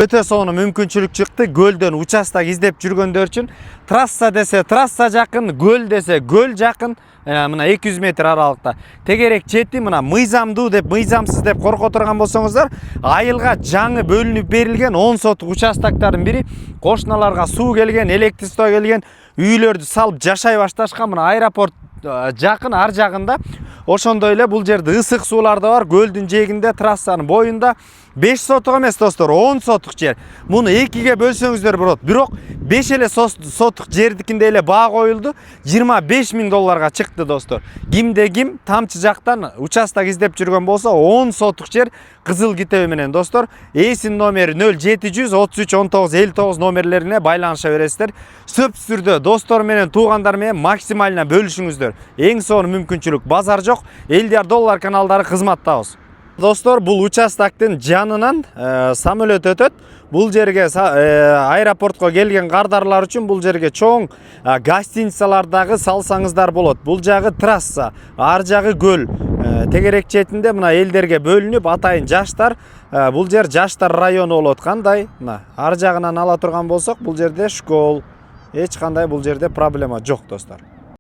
Өтө сонун мүмкүнчүлүк чыкты. Көлдөн участок издеп жүргөндөр үчүн трасса десе трасса жакын, көл десе көл жакын. Мына 200 метр аралыкта. Тегерек чети мына мыйзамдуу деп, мыйзамсыз деп корко турган болсоңуздар, айылга жаңы бөлүнүп берилген 10 соттук участоктардын бири. Кошуналарга суу келген, электричество келген, үйлөрдү салып жашай башташкан. Мына аэропорт жакын, ар жагында. Ошондой эле бул жерде ысык суулар да бар. Көлдүн жээгинде, трассанын боюнда 5 сотук эмес достор, 10 сотук жер. Муну 2ге бөлсөңүздөр болот. Бирок 5 эле сотук жердикинде эле баа коюлду. 25 000 долларга чыкты достор. Кимде ким тамчы жактан участок издеп жүргөн болсо, 10 сотук жер кызыл китеби менен достор. Эсин номери 0700 33 19 59 номерлерине байланыша бересиздер. Сөпсүрдө достор менен, туугандар менен максимально бөлүшүңүздөр. Эң сонун мүмкүнчүлүк, базар жок. Элдияр доллар каналдары кызматтабыз. Достор, бул участоктун жанынан самолет өтөт. Бул жерге аэропортко келген кардарлар үчүн бул жерге чоң гостиницалардагы салсаңыздар болот. Бул жагы трасса, ар жагы көл. Тегерек четинде мына элдерге бөлүнүп, атайын жаштар, бул жер жаштар району болот. Кандай? Мына ар жагынан ала турган болсок, бул жерде школ, эч кандай бул жерде проблема жок достор.